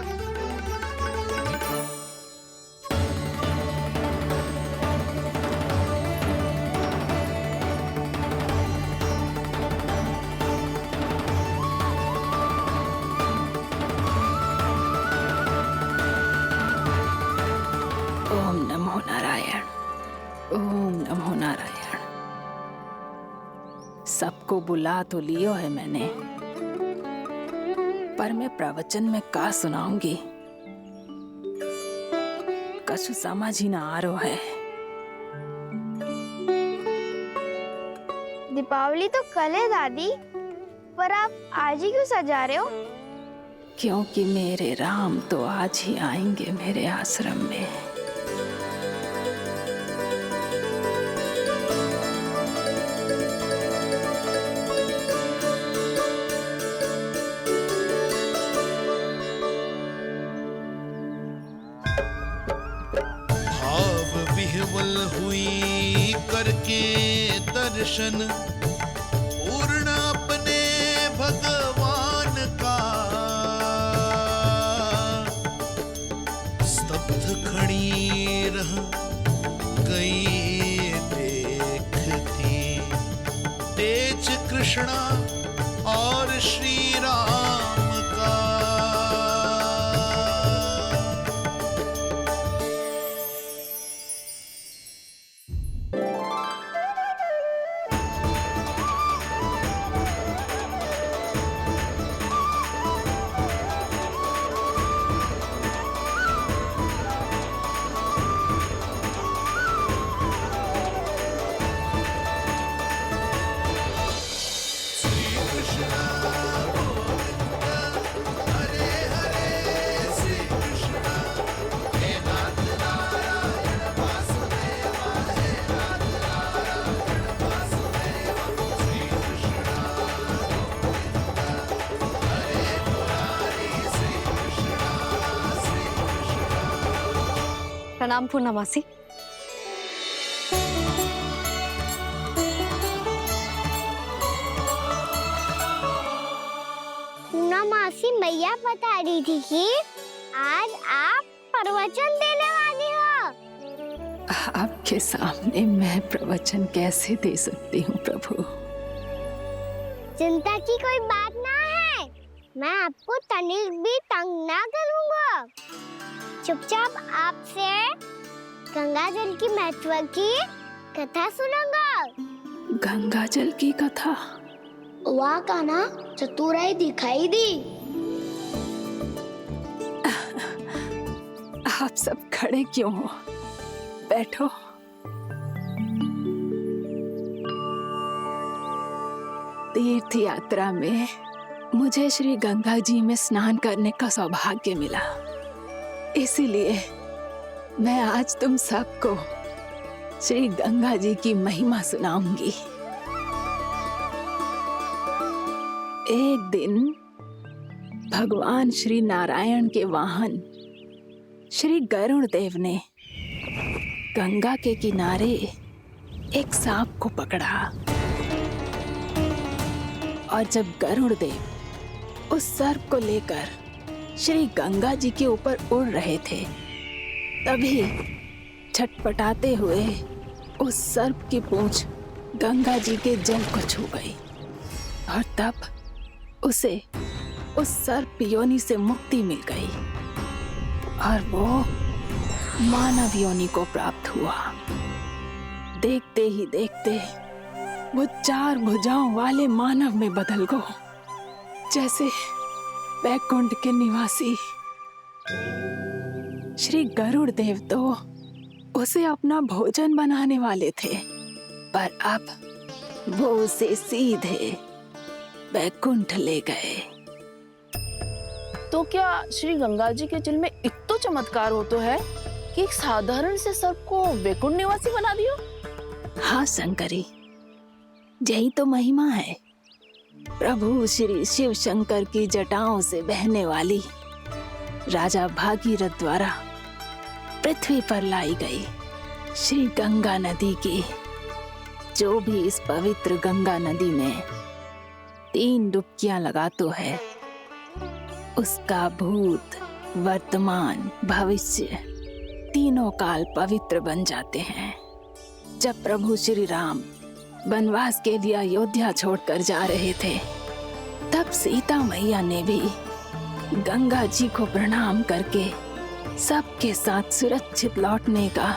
ओम नमो नारायण। ओम नमो नारायण। सबको बुला तो लियो है मैंने, पर मैं प्रवचन में का सुनाऊंगी, कछु समझ ही ना आ रहा है। दीपावली तो कल है दादी, पर आप आज ही क्यों सजा रहे हो? क्योंकि मेरे राम तो आज ही आएंगे मेरे आश्रम में। भाव विह्वल हुई करके दर्शन, पूर्ण अपने भगवान का, स्तब्ध खड़ी रह गई देखती, तेज कृष्णा और श्री राम का। प्रणाम पूर्णमासी। पूर्णमासी मैया बता रही थी कि आज आप प्रवचन देने वाली हो। आपके सामने मैं प्रवचन कैसे दे सकती हूँ प्रभु? चिंता की कोई बात ना है, मैं आपको तनिक भी तंग ना करूँगा। चुपचाप आपसे गंगा जल की महत्व की कथा सुनूंगा। गंगा जल की कथा? वाह कान्हा, चतुराई दिखाई दी। आप सब खड़े क्यों हो? बैठो। तीर्थ यात्रा में मुझे श्री गंगा जी में स्नान करने का सौभाग्य मिला, इसीलिए मैं आज तुम सबको श्री गंगा जी की महिमा सुनाऊंगी। एक दिन भगवान श्री नारायण के वाहन श्री गरुड़ देव ने गंगा के किनारे एक सांप को पकड़ा, और जब गरुड़ देव उस सर्प को लेकर श्री गंगा जी के ऊपर उड़ रहे थे, तभी छटपटाते हुए उस सर्प की पूंछ गंगा जी के जल को छू गई, और तब उसे उस सर्प योनि से मुक्ति मिल गई और वो मानव योनि को प्राप्त हुआ। देखते ही देखते वो 4 भुजाओं वाले मानव में बदल गया, जैसे बैकुंठ के निवासी। श्री गरुड़ देव तो उसे अपना भोजन बनाने वाले थे, पर अब वो उसे सीधे बैकुंठ ले गए। तो क्या श्री गंगा जी के जल में इतना चमत्कार हो तो है कि एक साधारण से सर्प को वैकुंठ निवासी बना दियो? हाँ शंकरी, यही तो महिमा है। प्रभु श्री शिव शंकर की जटाओं से बहने वाली राजा भागीरथ द्वारा पृथ्वी पर लाई गई श्री गंगा नदी की, जो भी इस पवित्र गंगा नदी में 3 डुबकियां लगातो है, उसका भूत, वर्तमान, भविष्य तीनों काल पवित्र बन जाते हैं। जब प्रभु श्री राम वनवास के लिए अयोध्या छोड़कर जा रहे थे, तब सीता मैया ने भी गंगा जी को प्रणाम करके सबके साथ सुरक्षित लौटने का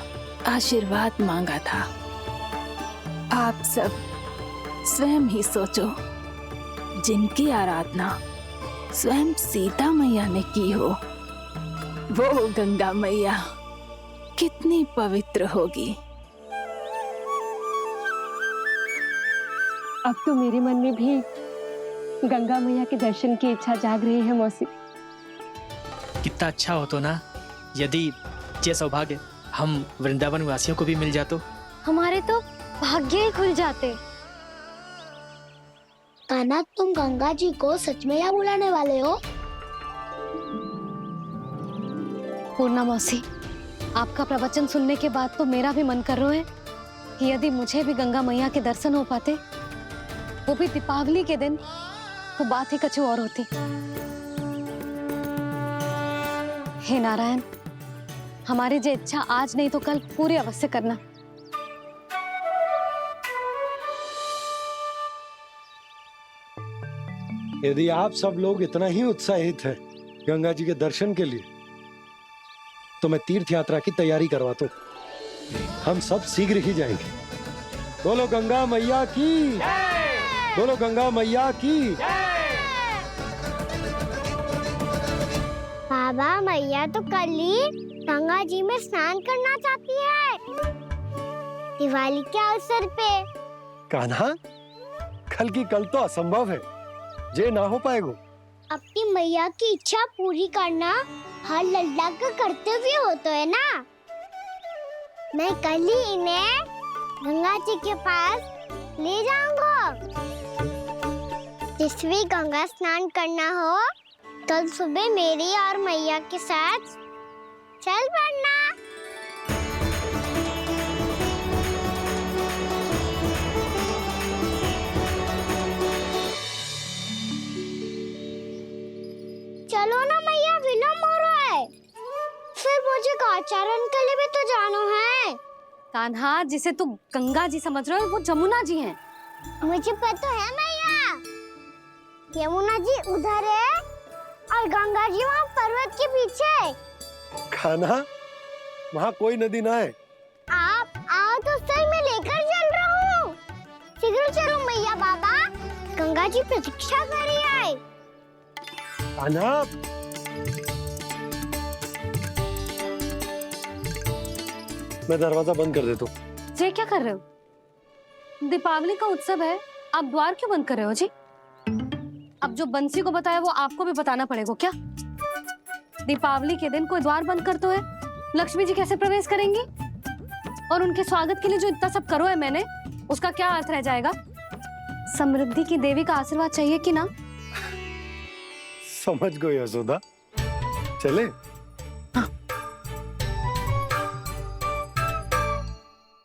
आशीर्वाद मांगा था। आप सब स्वयं ही सोचो, जिनकी आराधना स्वयं सीता मैया ने की हो, वो गंगा मैया कितनी पवित्र होगी। अब तो मेरे मन में भी गंगा मैया के दर्शन की इच्छा जाग रही है मौसी। कितना अच्छा हो तो ना यदि ये सौभाग्य हम वृंदावन वासियों को भी मिल जातो। हमारे तो भाग्य ही खुल जाते। कान्हा, तुम गंगा जी को सच में यहाँ बुलाने वाले हो? पूर्णा मौसी, आपका प्रवचन सुनने के बाद तो मेरा भी मन कर रहा है कि यदि मुझे भी गंगा मैया के दर्शन हो पाते, वो भी दीपावली के दिन, तो बात ही कुछ और होती। हे नारायण, हमारी जो इच्छा आज नहीं तो कल पूरी अवश्य करना। यदि आप सब लोग इतना ही उत्साहित हैं गंगा जी के दर्शन के लिए, तो मैं तीर्थ यात्रा की तैयारी करवाता हूँ। हम सब शीघ्र ही जाएंगे। बोलो गंगा मैया की, बोलो गंगा मैया की। बाबा, मैया तो कल ही गंगा जी में स्नान करना चाहती है, दिवाली के अवसर पे। कान्हा, कल की कल तो असंभव है, जे ना हो पाएगा। अपनी मैया की इच्छा पूरी करना हर लल्ला का कर्तव्य होता है ना। मैं कल ही इन्हें गंगा जी के पास ले जाऊंगा। जिस भी गंगा स्नान करना हो, कल सुबह मेरी और मैया के साथ चल पड़ना। चलो ना मैया, विलम्ब हो रहा है। फिर मुझे आचरण के लिए भी तो जाना है। कान्हा, जिसे तू गंगा जी समझ रहे हो, वो जमुना जी हैं। मुझे पता है मैया, यमुना जी उधर है और गंगा जी वहाँ पर्वत के पीछे। कान्हा, वहाँ कोई नदी ना है। आप आओ तो सही, मैं लेकर चल रहा हूँ। शीघ्र चलो मैया। बाबा, गंगा जी प्रतीक्षा कर रही है। कान्हा, मैं दरवाजा बंद कर देता हूँ। ये क्या कर रहे हो? दीपावली का उत्सव है, आप द्वार क्यों बंद कर रहे हो जी? अब जो बंसी को बताया वो आपको भी बताना पड़ेगा क्या? दीपावली के दिन कोई द्वार बंद कर तो है, लक्ष्मी जी कैसे प्रवेश करेंगी? और उनके स्वागत के लिए जो इतना सब करो है मैंने, उसका क्या अर्थ रह जाएगा? समृद्धि की देवी का आशीर्वाद चाहिए कि ना? समझ गई यशोदा, चले।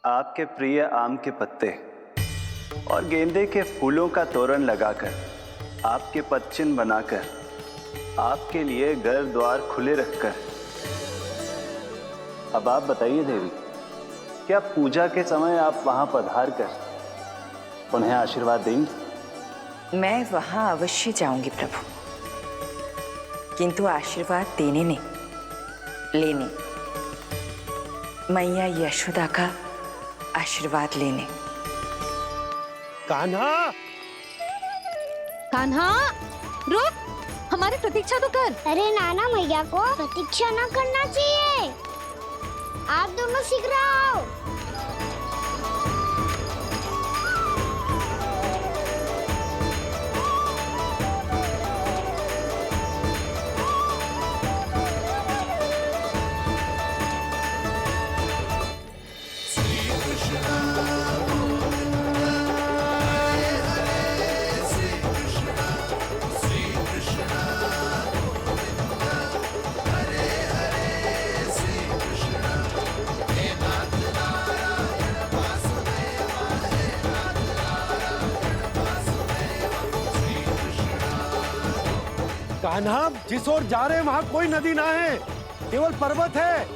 आपके प्रिय आम के पत्ते और गेंदे के फूलों का तोरण लगाकर, आपके पद चिन्ह बनाकर, आपके लिए घर द्वार खुले रखकर, अब आप बताइए देवी, क्या पूजा के समय आप वहां पधार कर उन्हें आशीर्वाद देंगी? मैं वहां अवश्य जाऊंगी प्रभु, किंतु आशीर्वाद देने नहीं, लेने, मैया यशोदा का आशीर्वाद लेने। कान्हा, कान्हा, रुक, हमारी प्रतीक्षा तो कर। अरे नाना, मैया को प्रतीक्षा ना करना चाहिए। आप दोनों शीघ्र आओ। कान्हा, जिस ओर जा रहे हैं वहाँ कोई नदी ना है, केवल पर्वत है।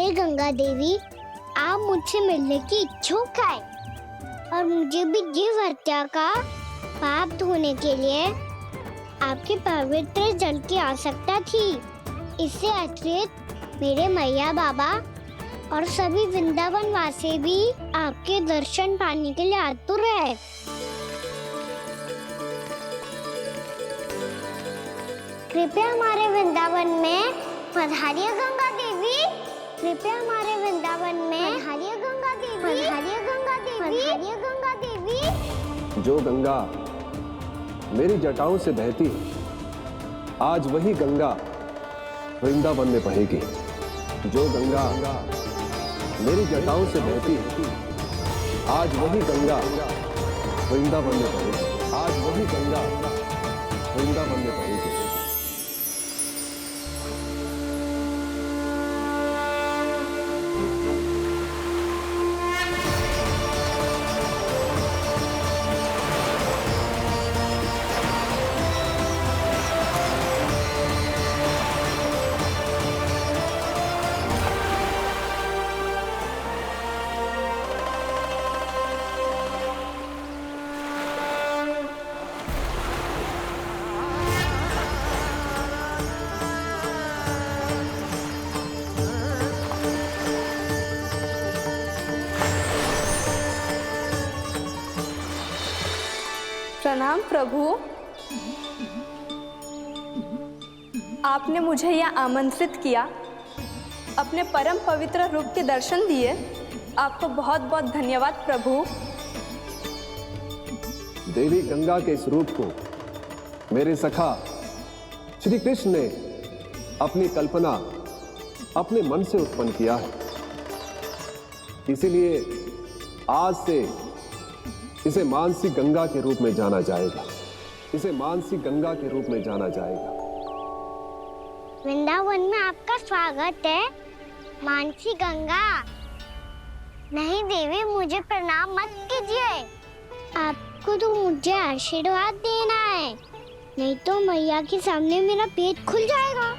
हे गंगा देवी, आप मुझसे मिलने की इच्छुक है और मुझे भी जीव हत्या का पाप धोने के लिए आपके पवित्र जल की आवश्यकता थी। इससे अतिरिक्त मेरे मैया बाबा और सभी वृंदावन वासी भी आपके दर्शन पाने के लिए आतुर है। कृपया हमारे वृंदावन में पधारिए गंगा देवी। कृपया हमारे वृंदावन में पधारिए गंगा देवी। पधारिए गंगा देवी। पधारिए गंगा देवी। जो गंगा मेरी जटाओं से बहती है, आज वही गंगा वृंदावन में बहेगी। जो गंगा मेरी जटाओं से बहती है, आज वही गंगा वृंदावन में बहेगी। आज वही गंगा वृंदावन में बहेगी। प्रणाम प्रभु। आपने मुझे यहाँ आमंत्रित किया, अपने परम पवित्र रूप के दर्शन दिए। आपको बहुत बहुत धन्यवाद प्रभु। देवी गंगा के इस रूप को मेरे सखा श्री कृष्ण ने अपनी कल्पना अपने मन से उत्पन्न किया है। इसीलिए आज से इसे मानसी गंगा के रूप में जाना जाएगा। इसे मानसी गंगा के रूप में जाना जाएगा। वृंदावन में आपका स्वागत है मानसी गंगा। नहीं देवी, मुझे प्रणाम मत कीजिए। आपको तो मुझे आशीर्वाद देना है, नहीं तो मैया के सामने मेरा पेट खुल जाएगा।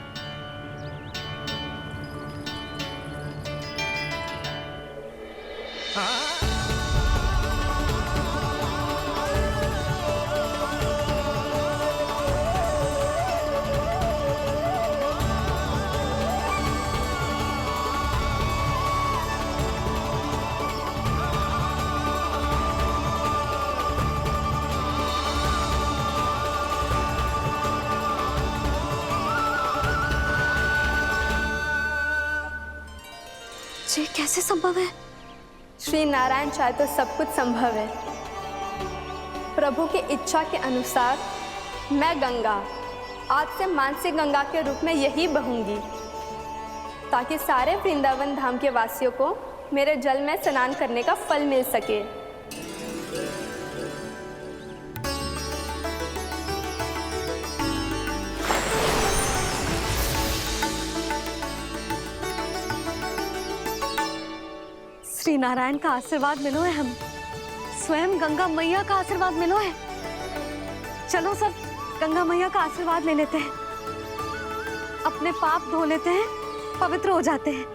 ये कैसे संभव है? श्री नारायण चाहे तो सब कुछ संभव है। प्रभु की इच्छा के अनुसार मैं गंगा आज से मानसी गंगा के रूप में यही बहूंगी, ताकि सारे वृंदावन धाम के वासियों को मेरे जल में स्नान करने का फल मिल सके। श्री नारायण का आशीर्वाद मिलो है, हम स्वयं गंगा मैया का आशीर्वाद मिलो है। चलो सब गंगा मैया का आशीर्वाद ले लेते हैं, अपने पाप धो लेते हैं, पवित्र हो जाते हैं।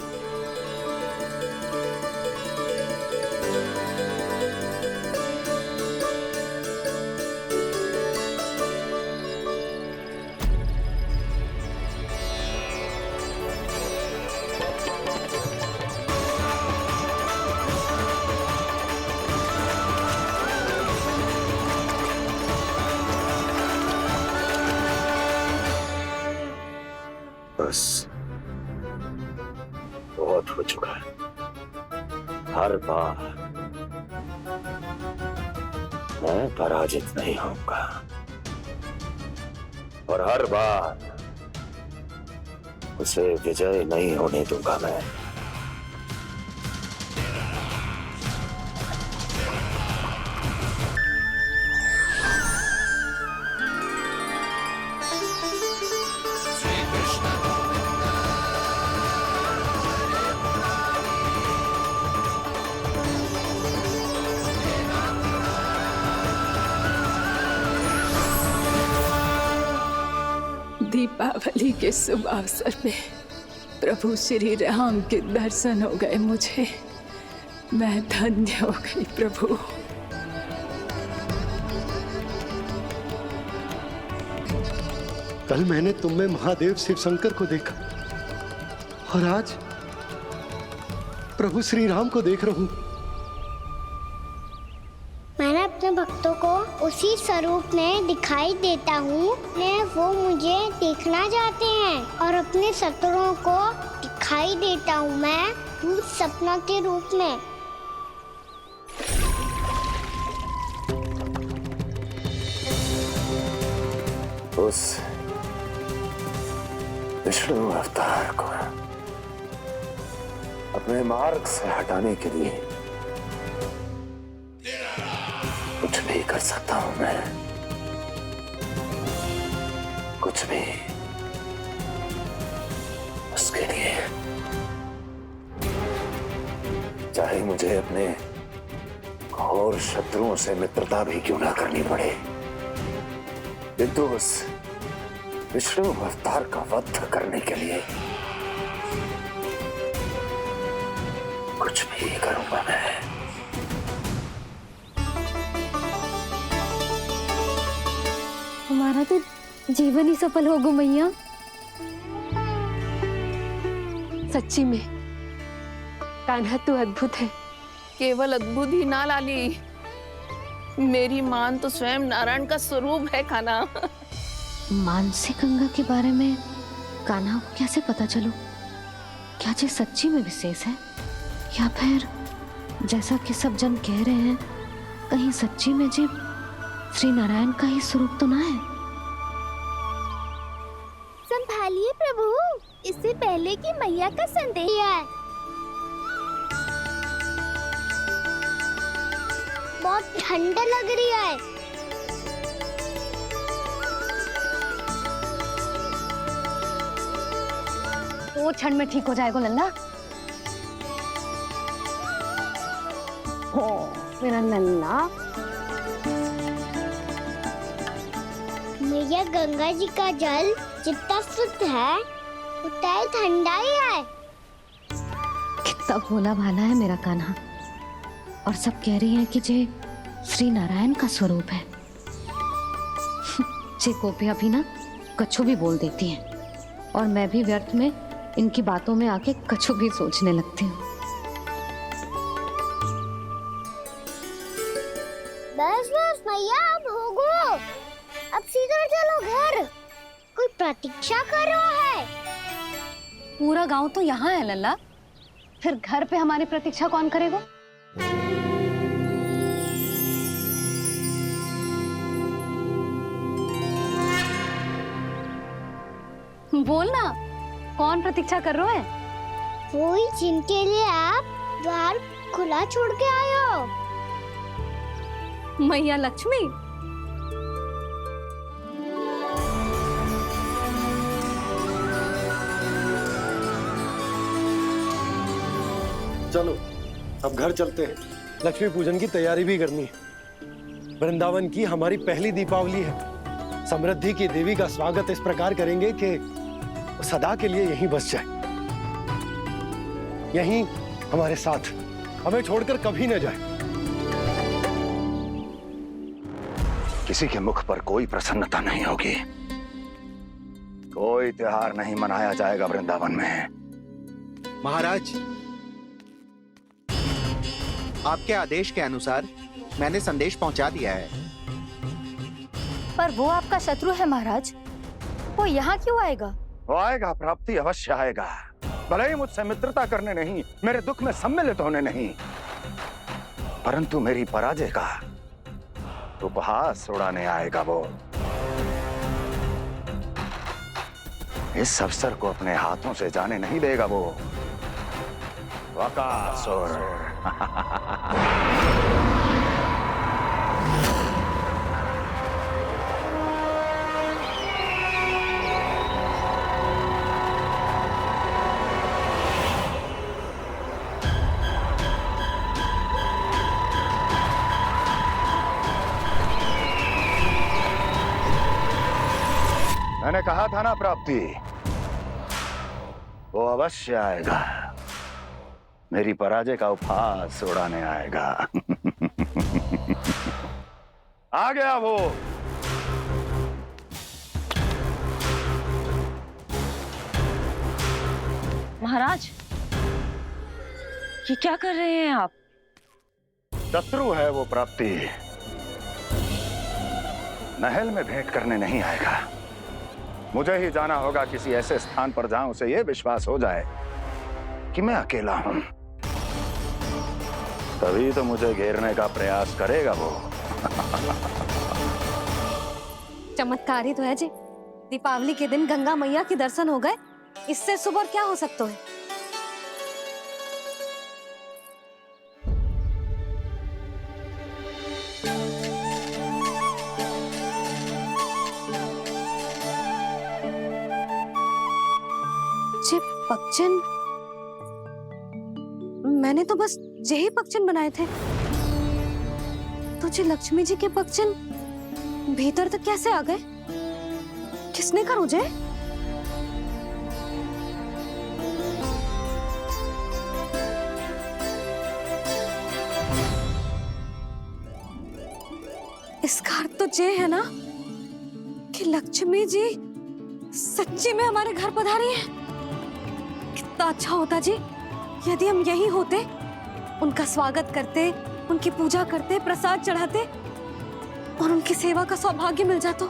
बस बहुत हो चुका है। हर बार मैं पराजित नहीं होऊंगा और हर बार उसे विजय नहीं होने दूंगा मैं। दीपावली के शुभ अवसर पे प्रभु श्री राम के दर्शन हो गए मुझे। मैं धन्य हो गई प्रभु। कल मैंने तुम में महादेव शिव शंकर को देखा और आज प्रभु श्री राम को देख रहा हूं। मैंने अपने भक्तों को उसी स्वरूप में दिखाई देता हूँ वो मुझे देखना चाहते हैं और अपने शत्रुओं को दिखाई देता हूँ मैं भूत सपना के रूप में। उस विष्णु अवतार को अपने मार्ग से हटाने के लिए कुछ भी कर सकता हूं मैं, कुछ भी। उसके लिए चाहे मुझे अपने घोर शत्रुओं से मित्रता भी क्यों ना करनी पड़े, किंतु उस विष्णु अवतार का वध करने के लिए कुछ भी करूंगा मैं। हमारा तो जीवन ही सफल होगा मैया। सच्ची में कान्हा तू अद्भुत है। केवल अद्भुत ही ना लाली, मेरी मान तो स्वयं नारायण का स्वरूप है कान्हा। मानसी गंगा के बारे में कान्हा को कैसे पता चलो? क्या ये सच्ची में विशेष है या फिर जैसा कि सब जन कह रहे हैं कहीं सच्ची में जी श्री नारायण का ही स्वरूप तो ना है? संभालिए प्रभु, इससे पहले कि मैया का संदेह है। बहुत ठंडा लग रही है। वो क्षण में ठीक हो जाएगा लल्ला। ओ मेरा लल्ला। मैया गंगा जी का जल जितना शुद्ध है उतना ही ठंडा ही है। कितना भोला भाला है मेरा कान्हा। और सब कह रही हैं कि जे श्री नारायण का स्वरूप है। जे गोपियां भी ना कछु भी बोल देती हैं और मैं भी व्यर्थ में इनकी बातों में आके कछु भी सोचने लगती हूँ। बस बस मैया, अब होगो। अब सीधा चलो घर। कोई प्रतीक्षा कर रहा है। पूरा गांव तो यहाँ है लल्ला, फिर घर पे हमारी प्रतीक्षा कौन करेगा? बोल ना, कौन प्रतीक्षा कर रहे हैं? कोई जिनके लिए आप द्वार खुला छोड़ के आए हो। मैया लक्ष्मी। चलो अब घर चलते हैं। लक्ष्मी पूजन की तैयारी भी करनी है। वृंदावन की हमारी पहली दीपावली है। समृद्धि की देवी का स्वागत इस प्रकार करेंगे कि सदा के लिए यहीं बस जाए, यहीं हमारे साथ, हमें छोड़कर कभी न जाए। किसी के मुख पर कोई प्रसन्नता नहीं होगी, कोई त्योहार नहीं मनाया जाएगा वृंदावन में। महाराज, आपके आदेश के अनुसार मैंने संदेश पहुंचा दिया है। पर वो आपका शत्रु है महाराज, वो यहाँ क्यों आएगा? वो आएगा, प्राप्ति अवश्य आएगा। भले ही मुझसे मित्रता करने नहीं, मेरे दुख में सम्मिलित होने नहीं, परंतु मेरी पराजय का उपहास उड़ाने आएगा वो। इस अवसर को अपने हाथों से जाने नहीं देगा वो। वकासुर। मैंने कहा था ना प्राप्ति, वो अवश्य आएगा, मेरी पराजय का उपहास उड़ाने आएगा। आ गया वो। महाराज, ये क्या कर रहे हैं आप? शत्रु है वो प्राप्ति, महल में भेंट करने नहीं आएगा। मुझे ही जाना होगा किसी ऐसे स्थान पर जहां उसे यह विश्वास हो जाए कि मैं अकेला हूं, तभी तो मुझे घेरने का प्रयास करेगा वो। चमत्कार ही तो है जी, दीपावली के दिन गंगा मैया के दर्शन हो गए, इससे सुपर क्या हो सकता है। जे पक्षन, मैंने तो बस यही पक्षन बनाए थे, तो जे लक्ष्मी जी के पक्षन भीतर तक कैसे आ गए? किसने कर मुझे? इसका अर्थ तो ये है ना कि लक्ष्मी जी सच्ची में हमारे घर पधारी है। कितना अच्छा होता जी यदि हम यही होते, उनका स्वागत करते, उनकी पूजा करते, प्रसाद चढ़ाते और उनकी सेवा का सौभाग्य मिल जाता।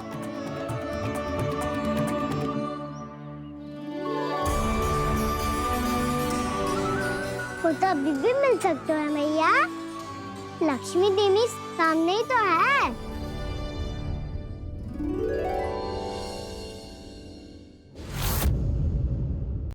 वो तो अभी भी मिल सकते हैं मैया, लक्ष्मी देवी सामने ही तो है।